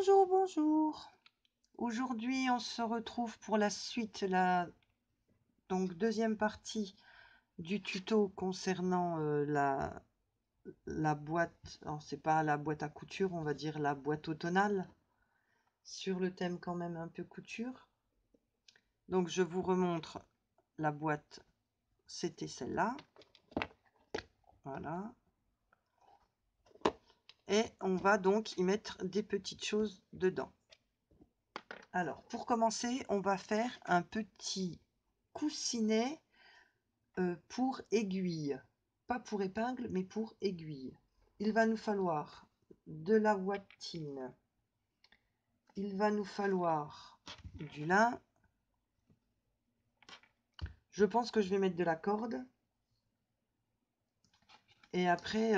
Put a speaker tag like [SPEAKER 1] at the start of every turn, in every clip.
[SPEAKER 1] Bonjour, bonjour. Aujourd'hui, on se retrouve pour la suite, donc deuxième partie du tuto concernant la boîte. Alors, c'est pas la boîte à couture, on va dire la boîte automnale, sur le thème quand même un peu couture. Donc, je vous remontre la boîte, c'était celle-là. Voilà. Et on va donc y mettre des petites choses dedans. Alors, pour commencer, on va faire un petit coussinet pour aiguille. Pas pour épingle, mais pour aiguille. Il va nous falloir de la ouatine. Il va nous falloir du lin. Je pense que je vais mettre de la corde. Et après,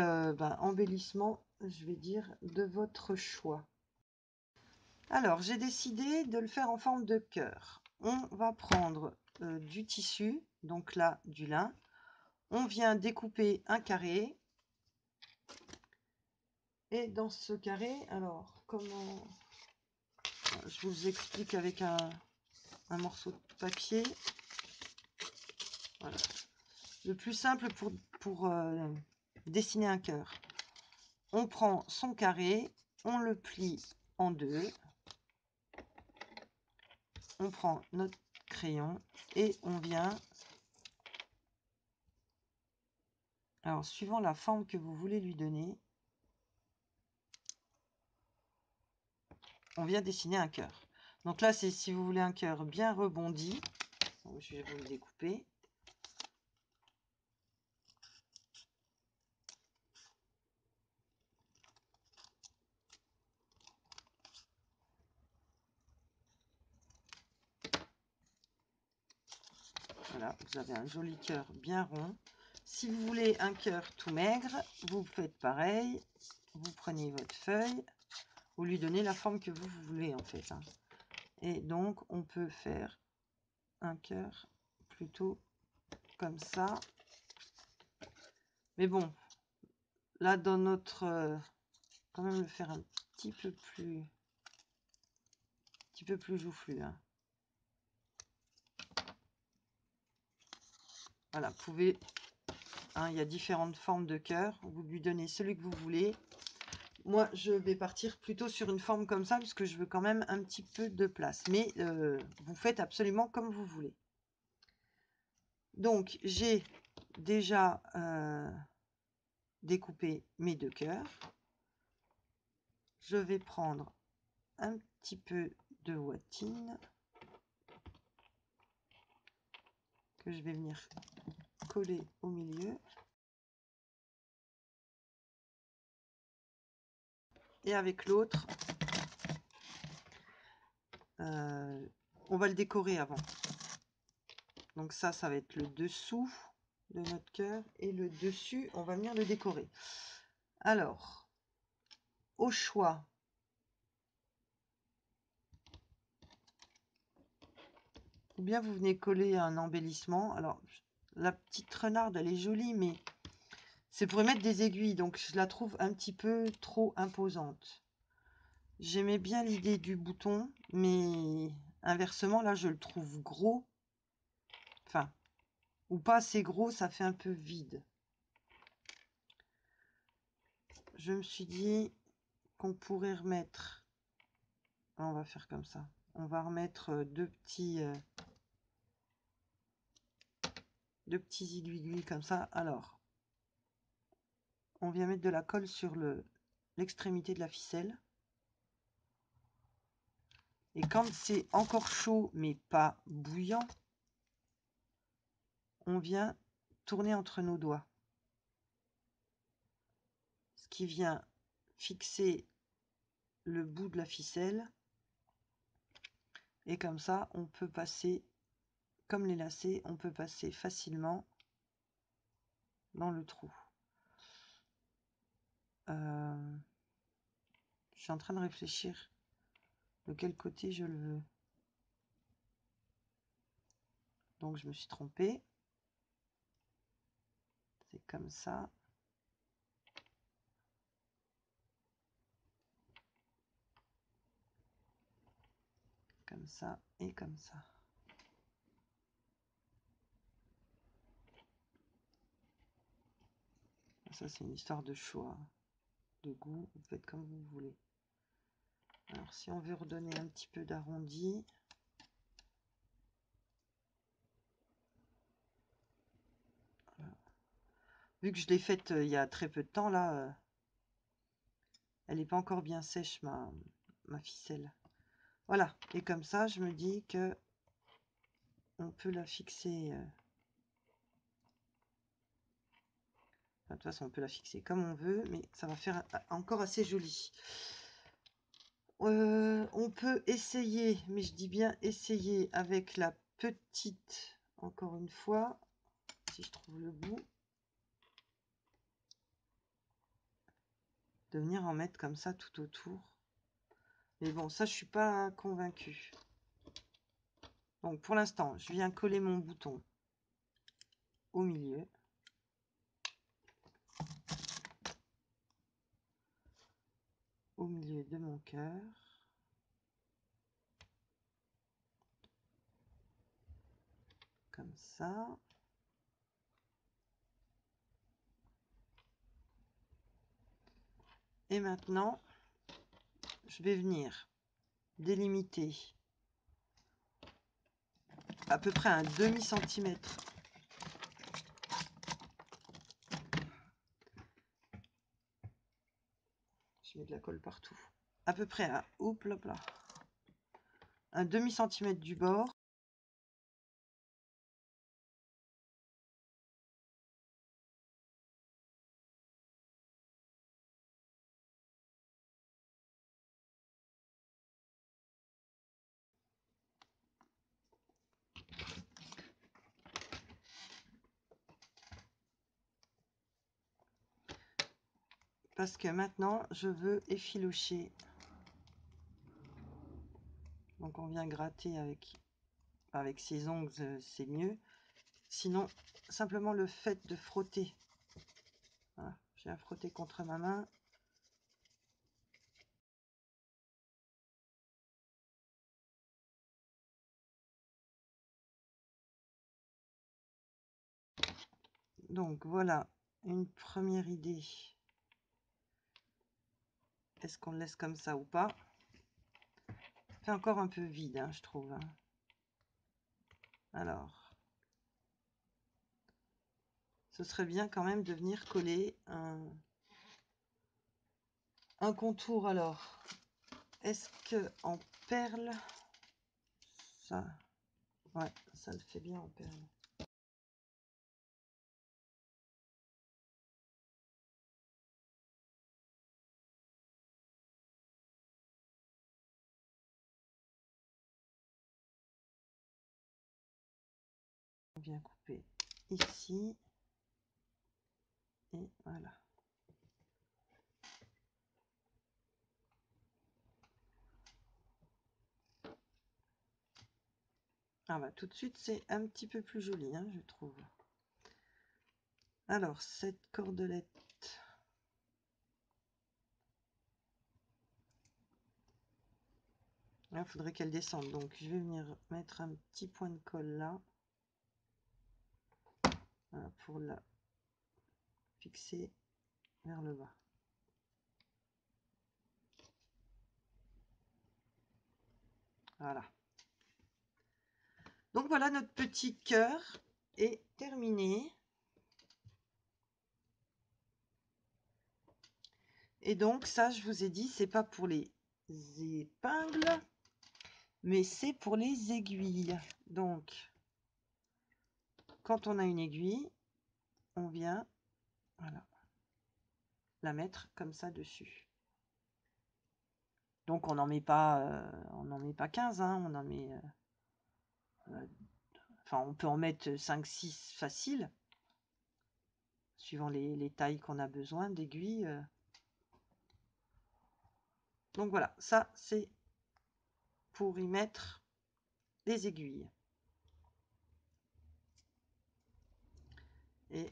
[SPEAKER 1] embellissement, je vais dire de votre choix. Alors, j'ai décidé de le faire en forme de cœur. On va prendre du tissu, donc là, du lin. On vient découper un carré. Et dans ce carré, alors, comment... Je vous explique avec un morceau de papier. Voilà. Le plus simple pour dessiner un cœur. On prend son carré, on le plie en deux. On prend notre crayon et on vient... Alors, suivant la forme que vous voulez lui donner, on vient dessiner un cœur. Donc là, c'est si vous voulez un cœur bien rebondi. Donc, je vais vous le découper. Voilà, vous avez un joli cœur bien rond. Si vous voulez un cœur tout maigre, vous faites pareil. Vous prenez votre feuille, vous lui donnez la forme que vous voulez en fait. Et donc, on peut faire un cœur plutôt comme ça. Mais bon, là dans notre... quand même le faire un petit peu plus joufflu. Voilà, vous pouvez... il y a différentes formes de cœur. Vous lui donnez celui que vous voulez. Moi, je vais partir plutôt sur une forme comme ça, parce que je veux quand même un petit peu de place. Mais vous faites absolument comme vous voulez. Donc, j'ai déjà découpé mes deux cœurs. Je vais prendre un petit peu de ouatine que je vais venir coller au milieu. Et avec l'autre, on va le décorer avant. Donc ça va être le dessous de notre cœur. Et le dessus, on va venir le décorer. Alors, au choix, ou bien vous venez coller un embellissement. Alors, la petite renarde, elle est jolie, mais c'est pour y mettre des aiguilles. Donc, je la trouve un petit peu trop imposante. J'aimais bien l'idée du bouton, mais inversement, là, je le trouve gros. Enfin, ou pas assez gros, ça fait un peu vide. Je me suis dit qu'on pourrait remettre... On va faire comme ça. On va remettre deux petits aiguilles comme ça. Alors, on vient mettre de la colle sur l'extrémité de la ficelle. Et quand c'est encore chaud, mais pas bouillant, on vient tourner entre nos doigts. Ce qui vient fixer le bout de la ficelle. Et comme ça, on peut passer, comme les lacets, on peut passer facilement dans le trou. Je suis en train de réfléchir de quel côté je le veux. Donc je me suis trompée. C'est comme ça. comme ça et comme ça. Ça, c'est une histoire de choix, de goût, vous faites comme vous voulez. Alors, si on veut redonner un petit peu d'arrondi, voilà. Vu que je l'ai faite il y a très peu de temps, là, elle n'est pas encore bien sèche, ma ficelle. Voilà, et comme ça, je me dis que on peut la fixer. Enfin, de toute façon, on peut la fixer comme on veut, mais ça va faire encore assez joli. On peut essayer, mais je dis bien essayer avec la petite, encore une fois, si je trouve le bout, de venir en mettre comme ça tout autour. Mais bon, ça, je suis pas convaincue. Donc, pour l'instant, je viens coller mon bouton au milieu. Au milieu de mon cœur. Comme ça. Et maintenant, je vais venir délimiter à peu près un demi-centimètre. Je mets de la colle partout. À peu près à, hop là, un demi-centimètre du bord. Parce que maintenant, je veux effilocher. Donc on vient gratter avec ses ongles, c'est mieux. Sinon, simplement le fait de frotter. Voilà, je viens frotter contre ma main. Donc voilà, une première idée. Est-ce qu'on le laisse comme ça ou pas? C'est encore un peu vide, hein, je trouve. Hein. Alors, ce serait bien quand même de venir coller un contour. Alors, est-ce que en perle, ça, ouais, ça le fait bien en perle. On vient couper ici et voilà. Ah bah tout de suite c'est un petit peu plus joli, hein, je trouve. Alors cette cordelette, il faudrait qu'elle descende, donc je vais venir mettre un petit point de colle là, voilà, pour la fixer vers le bas. Voilà. Donc voilà, notre petit cœur est terminé. Et donc ça, je vous ai dit, c'est pas pour les épingles, mais c'est pour les aiguilles. Donc, quand on a une aiguille, on vient, voilà, la mettre comme ça dessus. Donc on n'en met pas, on n'en met pas 15, hein, on en met, enfin on peut en mettre 5-6 facile, suivant les tailles qu'on a besoin d'aiguilles. Donc voilà, ça c'est pour y mettre les aiguilles. Et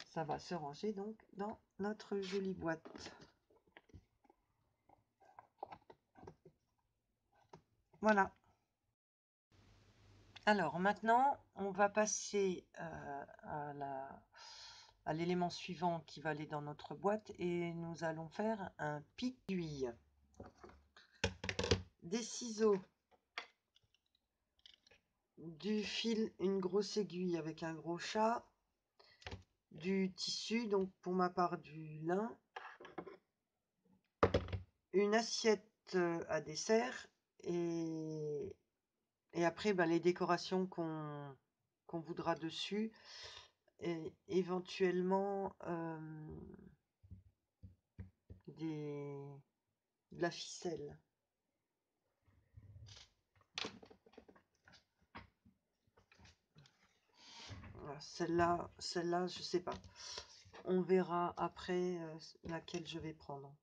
[SPEAKER 1] ça va se ranger donc dans notre jolie boîte. Voilà. Alors maintenant, on va passer à l'élément suivant qui va aller dans notre boîte et nous allons faire un pic d'aiguille. Des ciseaux, du fil, une grosse aiguille avec un gros chat, du tissu, donc pour ma part du lin, une assiette à dessert et après les décorations qu'on voudra dessus et éventuellement de la ficelle. Voilà, celle-là, je sais pas. On verra après laquelle je vais prendre.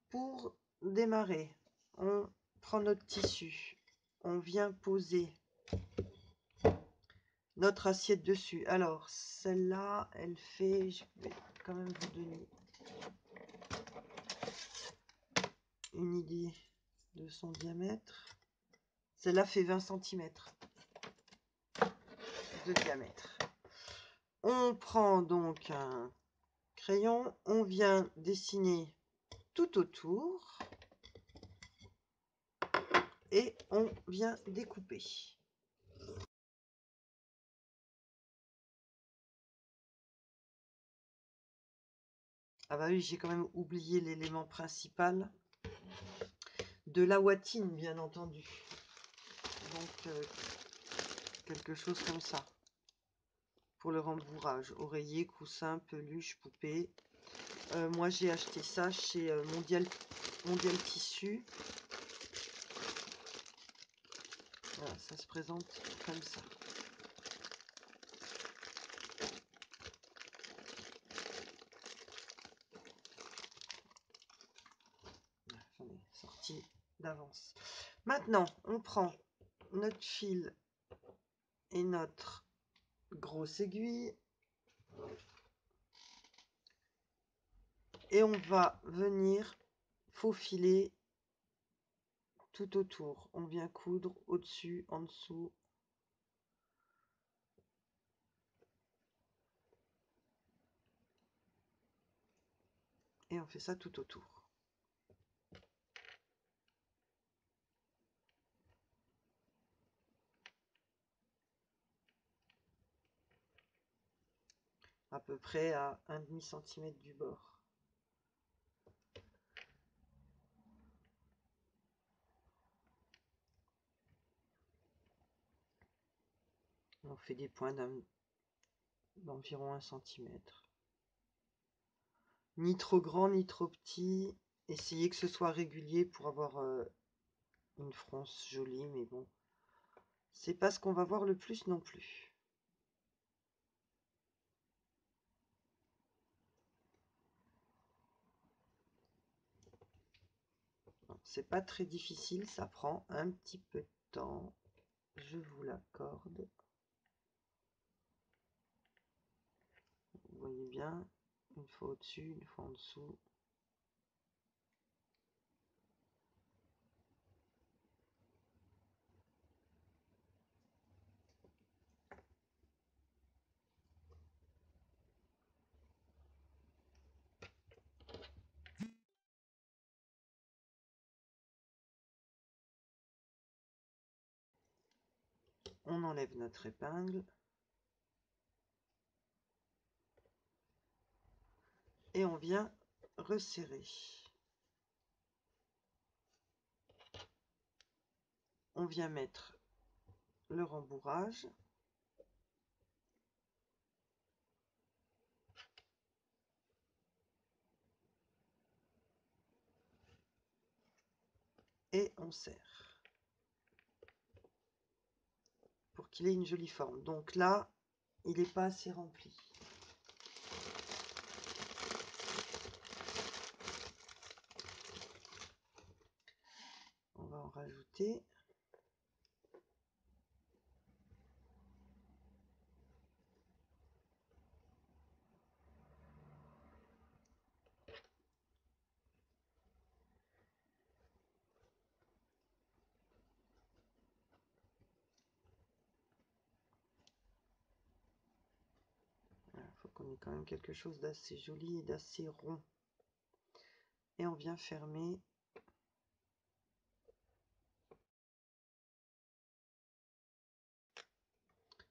[SPEAKER 1] Pour démarrer, on prend notre tissu, on vient poser notre assiette dessus. Alors, celle-là, elle fait, je vais quand même vous donner une idée de son diamètre. Celle-là fait 20 cm de diamètre. On prend donc un crayon, on vient dessiner tout autour et on vient découper. Ah bah oui, j'ai quand même oublié l'élément principal de la watine, bien entendu. Donc quelque chose comme ça pour le rembourrage. Oreiller, coussin, peluche, poupée. Moi j'ai acheté ça chez Mondial Tissu. Voilà, ça se présente comme ça. J'en ai sorti d'avance. Maintenant, on prend notre fil et notre grosse aiguille et on va venir faufiler tout autour. On vient coudre au-dessus, en dessous. Et on fait ça tout autour. À peu près à 1,5 cm du bord. On fait des points d'environ 1 cm. Ni trop grand, ni trop petit. Essayez que ce soit régulier pour avoir une fronce jolie, mais bon, c'est pas ce qu'on va voir le plus non plus. C'est pas très difficile, ça prend un petit peu de temps, je vous l'accorde. Vous voyez bien, une fois au-dessus, une fois en dessous. On enlève notre épingle. Et on vient resserrer. On vient mettre le rembourrage. Et on serre. Pour qu'il ait une jolie forme. Donc là, il n'est pas assez rempli. On va en rajouter. qu'on ait quand même quelque chose d'assez joli et d'assez rond. Et on vient fermer.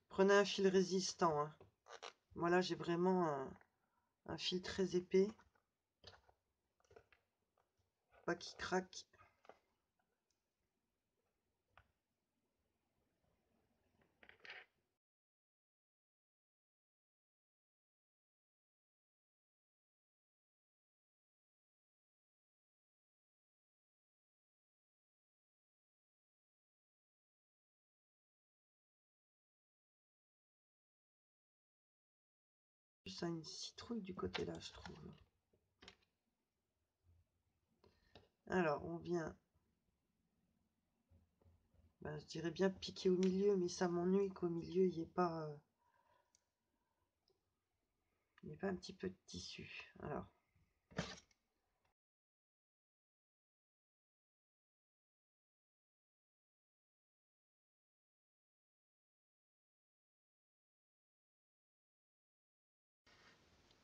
[SPEAKER 1] Prenez un fil résistant, hein. Moi là j'ai vraiment un fil très épais. Pas qu'il craque. Ça a une citrouille du côté là, je trouve. Alors on vient, ben, je dirais bien piquer au milieu, mais ça m'ennuie qu'au milieu il n'y ait pas un petit peu de tissu. Alors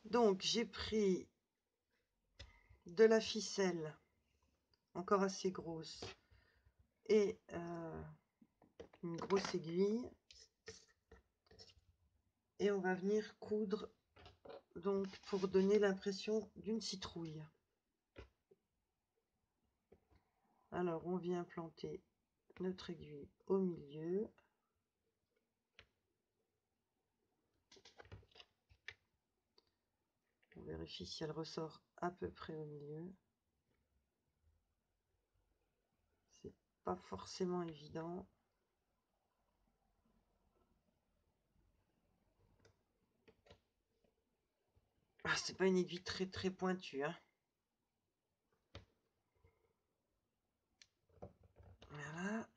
[SPEAKER 1] donc j'ai pris de la ficelle encore assez grosse et une grosse aiguille, et on va venir coudre donc pour donner l'impression d'une citrouille. Alors on vient planter notre aiguille au milieu. On vérifie si elle ressort à peu près au milieu. C'est pas forcément évident. Ah, c'est pas une aiguille très pointue, hein. Voilà.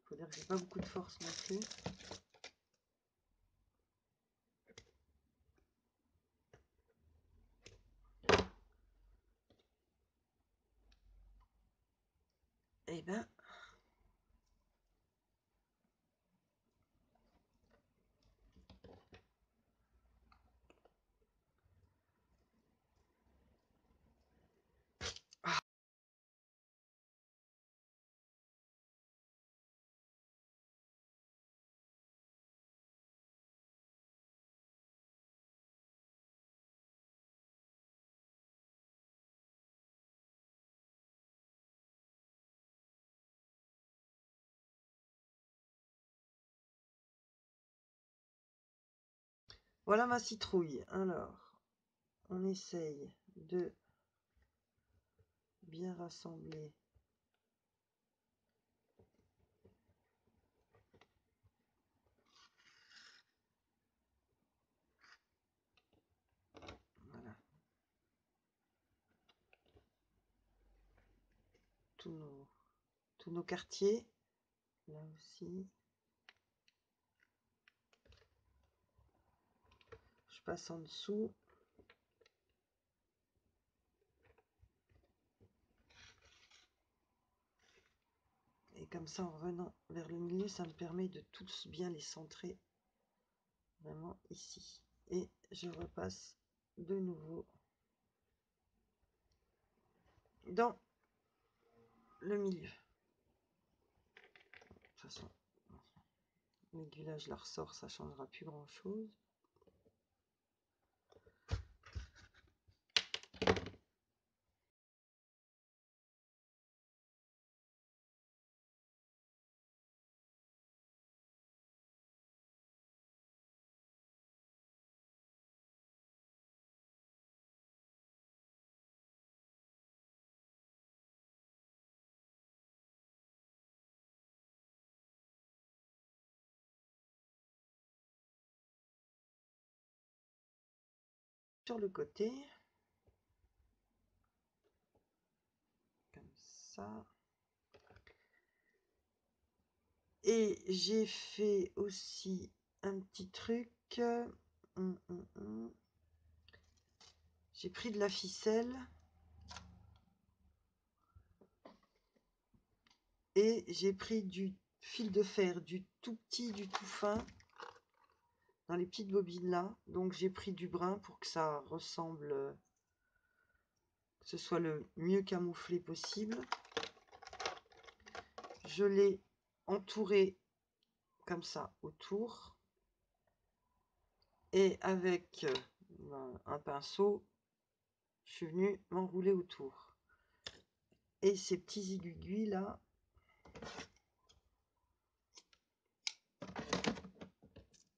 [SPEAKER 1] Faut dire que j'ai pas beaucoup de force non plus. Eh ben, voilà ma citrouille. Alors, on essaye de bien rassembler. Voilà. Tous nos quartiers. Là aussi. Je passe en dessous. Et comme ça, en revenant vers le milieu, ça me permet de tous bien les centrer. Vraiment ici. Et je repasse de nouveau dans le milieu. De toute façon, l'aiguille là, je la ressors, ça changera plus grand chose. Sur le côté, comme ça. Et j'ai fait aussi un petit truc. J'ai pris de la ficelle. Et j'ai pris du fil de fer, du tout petit, du tout fin, dans les petites bobines là. Donc j'ai pris du brun pour que ça ressemble, que ce soit le mieux camouflé possible. Je l'ai entouré comme ça autour. Et avec un pinceau, je suis venue m'enrouler autour. Et ces petits aiguilles là,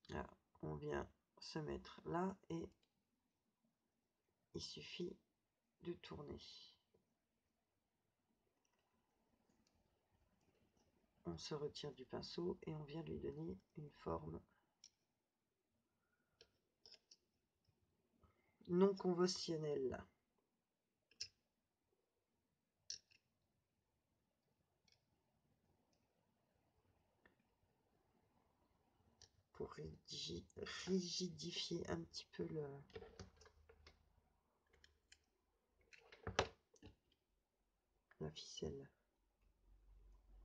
[SPEAKER 1] là, on vient se mettre là et il suffit de tourner. On se retire du pinceau et on vient lui donner une forme non conventionnelle. Pour rigidifier un petit peu la ficelle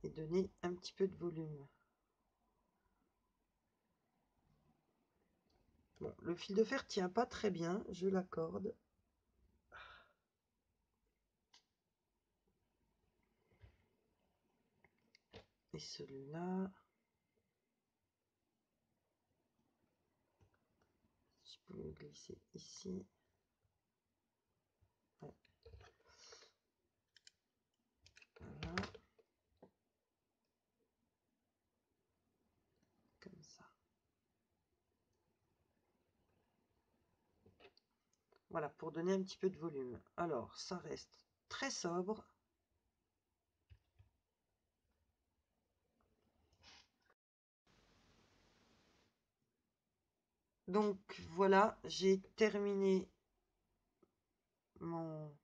[SPEAKER 1] et donner un petit peu de volume. Bon, le fil de fer tient pas très bien, je l'accorde. Et celui-là, je peux le glisser ici. Ouais. Voilà. Comme ça. Voilà, pour donner un petit peu de volume. Alors, ça reste très sobre. Donc voilà, j'ai terminé mon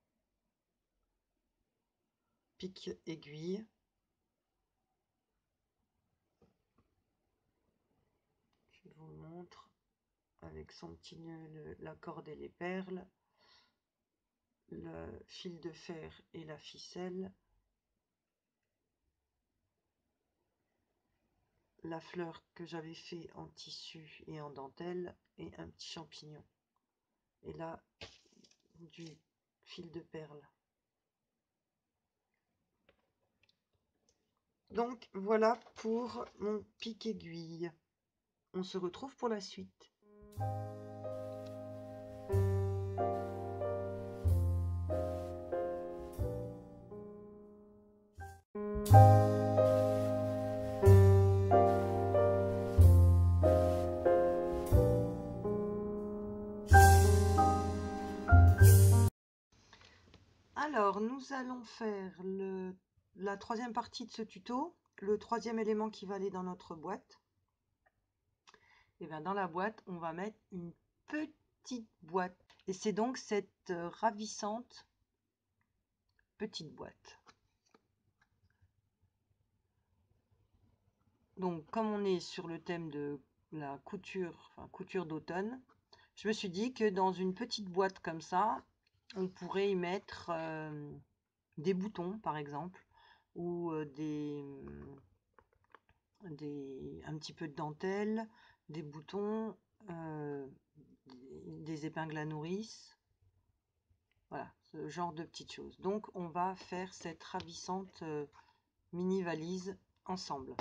[SPEAKER 1] pic aiguille. Je vous montre avec son petit nœud, la corde et les perles, le fil de fer et la ficelle, la fleur que j'avais fait en tissu et en dentelle et un petit champignon. Et là, du fil de perle. Donc voilà pour mon pic aiguille. On se retrouve pour la suite. Alors, nous allons faire la troisième partie de ce tuto, le troisième élément qui va aller dans notre boîte. Et bien dans la boîte, on va mettre une petite boîte. Et c'est donc cette ravissante petite boîte. Donc, comme on est sur le thème de la couture, enfin couture d'automne, je me suis dit que dans une petite boîte comme ça, on pourrait y mettre des boutons, par exemple, ou un petit peu de dentelle, des boutons, des épingles à nourrice, voilà, ce genre de petites choses. Donc on va faire cette ravissante mini valise ensemble.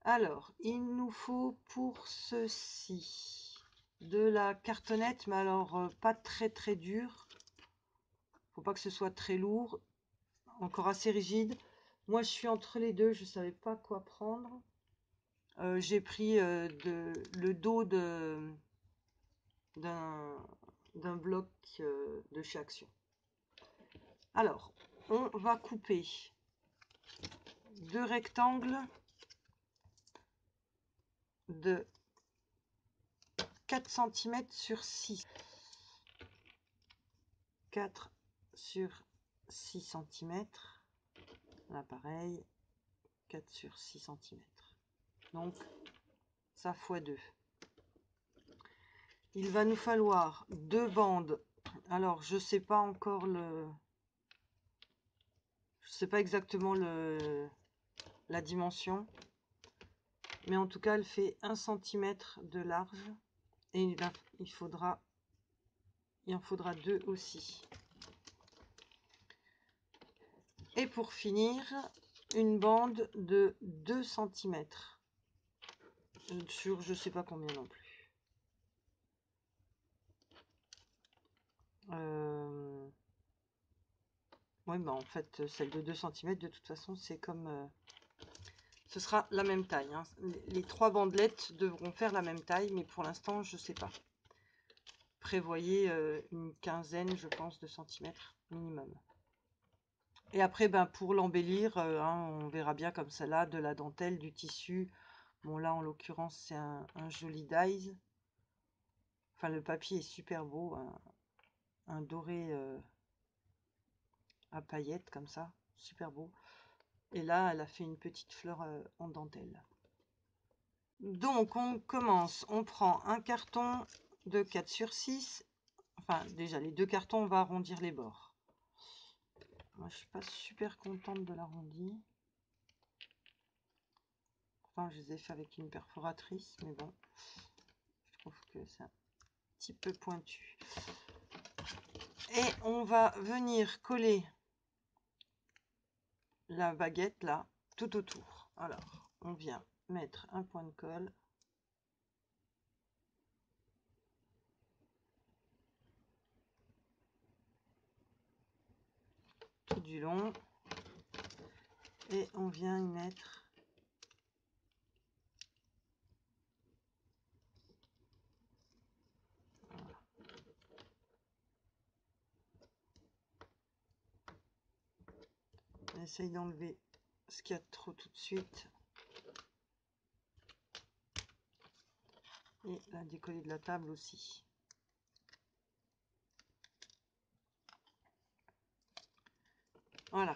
[SPEAKER 1] Alors, il nous faut pour ceci de la cartonnette, mais alors pas très très dure. Faut pas que ce soit très lourd, encore assez rigide. Moi je suis entre les deux, je savais pas quoi prendre. J'ai pris le dos d'un bloc de chez Action. Alors, on va couper deux rectangles de 4 cm sur 6. 4 sur 6 cm. Là, pareil, 4 sur 6 cm. Donc, ça fois 2. Il va nous falloir deux bandes. Alors, je sais pas encore je sais pas exactement la dimension. Mais en tout cas, elle fait 1 cm de large. Et il en faudra 2 aussi. Et pour finir, une bande de 2 cm. Sur je sais pas combien non plus. Oui, bah en fait, celle de 2 cm, de toute façon, c'est comme... ce sera la même taille. Hein. Les 3 bandelettes devront faire la même taille, mais pour l'instant, je sais pas. Prévoyez une quinzaine, je pense, de centimètres minimum. Et après, ben, pour l'embellir, hein, on verra bien comme celle-là, de la dentelle, du tissu. Bon, là, en l'occurrence, c'est un joli dies. Enfin, le papier est super beau. Un doré à paillettes, comme ça. Super beau. Et là, elle a fait une petite fleur en dentelle. Donc, on commence. On prend un carton de 4 sur 6. Enfin, déjà, les 2 cartons, on va arrondir les bords. Moi, je suis pas super contente de l'arrondi. Enfin, je les ai fait avec une perforatrice, mais bon, je trouve que c'est un petit peu pointu. Et on va venir coller la baguette là, tout autour. Alors, on vient mettre un point de colle. Tout du long. Et on vient y mettre on essaye d'enlever ce qu'il y a de trop tout de suite. Et la décoller de la table aussi. Voilà.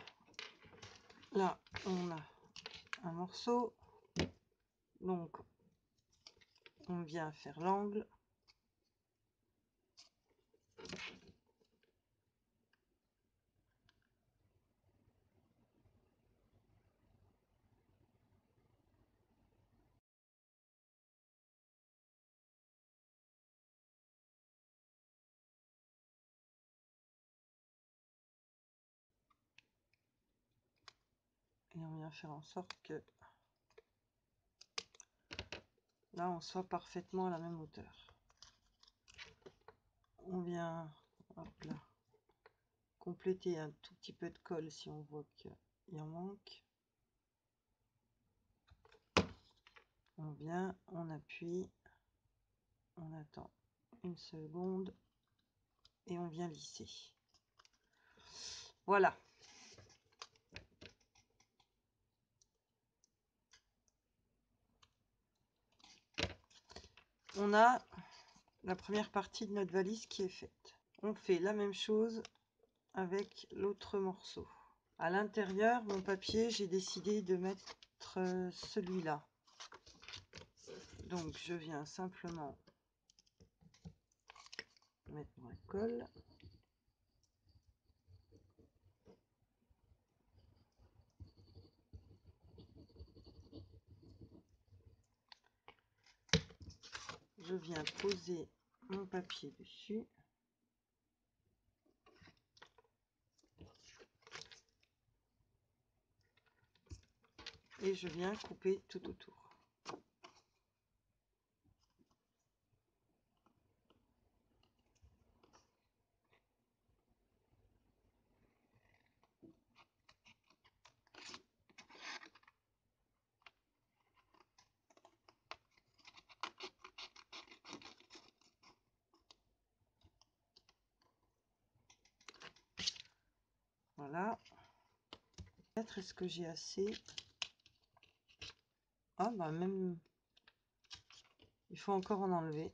[SPEAKER 1] Là, on a un morceau. Donc, on vient faire l'angle. Et on vient faire en sorte que là, on soit parfaitement à la même hauteur. On vient, hop là, compléter un tout petit peu de colle si on voit qu'il en manque. On vient, on appuie, on attend une seconde et on vient lisser. Voilà. On a la première partie de notre valise qui est faite. On fait la même chose avec l'autre morceau. À l'intérieur, mon papier, j'ai décidé de mettre celui-là. Donc, je viens simplement mettre ma colle. Je viens poser mon papier dessus. Et je viens couper tout autour. Voilà. Peut-être est-ce que j'ai assez? Ah bah même, il faut encore en enlever.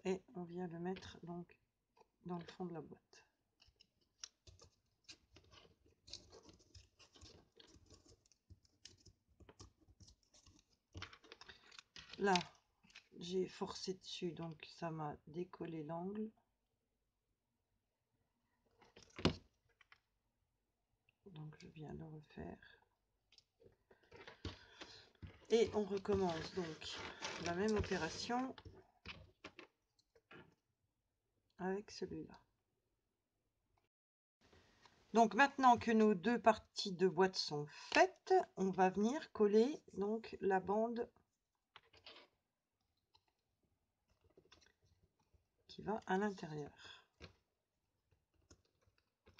[SPEAKER 1] Et on vient le mettre donc dans le fond de la boîte. Là, j'ai forcé dessus, donc ça m'a décollé l'angle. viens le refaire. Et on recommence donc la même opération avec celui-là. Donc maintenant que nos deux parties de boîte sont faites, on va venir coller donc la bande qui va à l'intérieur.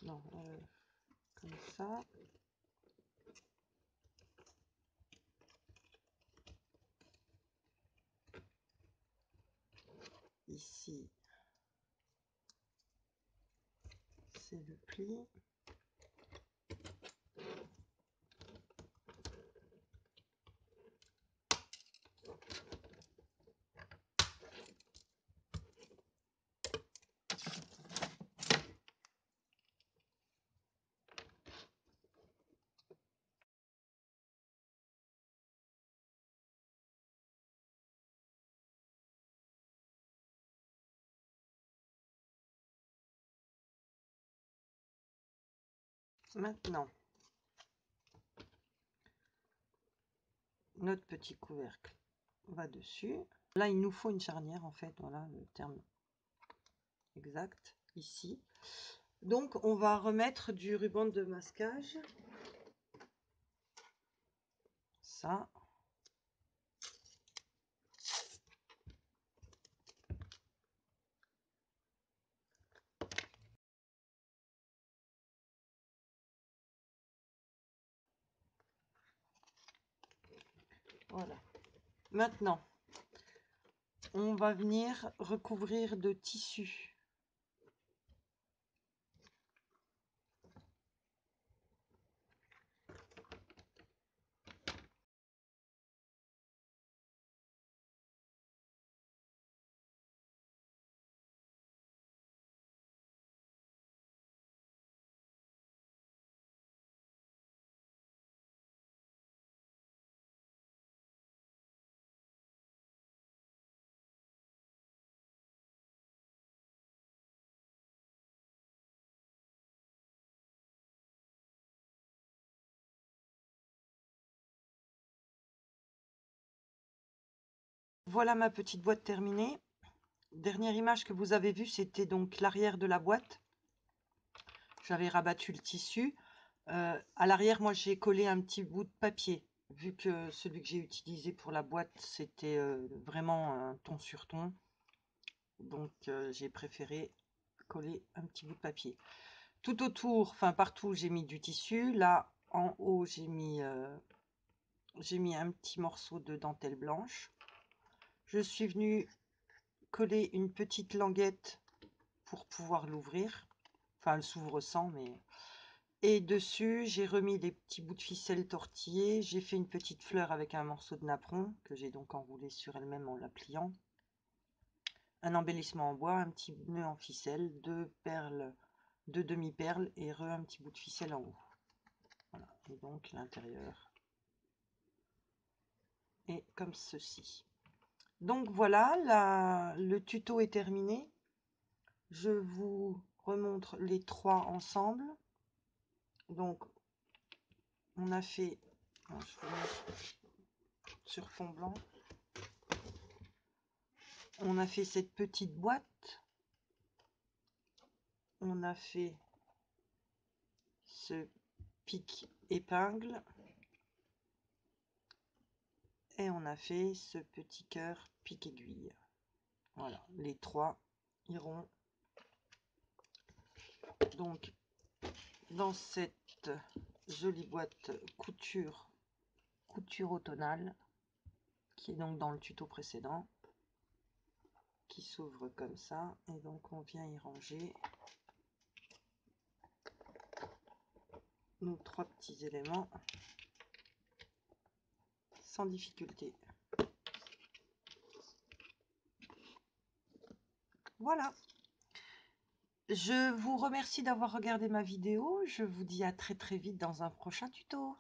[SPEAKER 1] Non, comme ça. Ici, c'est le pli. Maintenant, notre petit couvercle va dessus. Là, il nous faut une charnière, en fait, voilà le terme exact, ici. Donc, on va remettre du ruban de masquage. Ça. Voilà. Maintenant, on va venir recouvrir de tissu. Voilà ma petite boîte terminée. Dernière image que vous avez vue, c'était donc l'arrière de la boîte. J'avais rabattu le tissu. À l'arrière, moi, j'ai collé un petit bout de papier. Vu que celui que j'ai utilisé pour la boîte, c'était vraiment un ton sur ton. Donc, j'ai préféré coller un petit bout de papier. Tout autour, enfin partout, j'ai mis du tissu. Là, en haut, j'ai mis un petit morceau de dentelle blanche. Je suis venue coller une petite languette pour pouvoir l'ouvrir. Enfin, elle s'ouvre sans, mais... Et dessus, j'ai remis des petits bouts de ficelle tortillés. J'ai fait une petite fleur avec un morceau de napperon, que j'ai donc enroulé sur elle-même en la pliant. Un embellissement en bois, un petit nœud en ficelle, deux perles, deux demi-perles et un petit bout de ficelle en haut. Voilà. Et donc l'intérieur est comme ceci. Donc voilà, le tuto est terminé. Je vous remontre les trois ensemble. Donc, on a fait, je vous montre sur fond blanc, on a fait cette petite boîte, on a fait ce pic épingle et on a fait ce petit cœur pic aiguille. Voilà, les trois iront donc dans cette jolie boîte couture automnale qui est donc dans le tuto précédent, qui s'ouvre comme ça, et donc on vient y ranger nos trois petits éléments sans difficulté. Voilà. Je vous remercie d'avoir regardé ma vidéo. Je vous dis à très très vite dans un prochain tuto.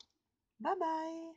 [SPEAKER 1] Bye bye.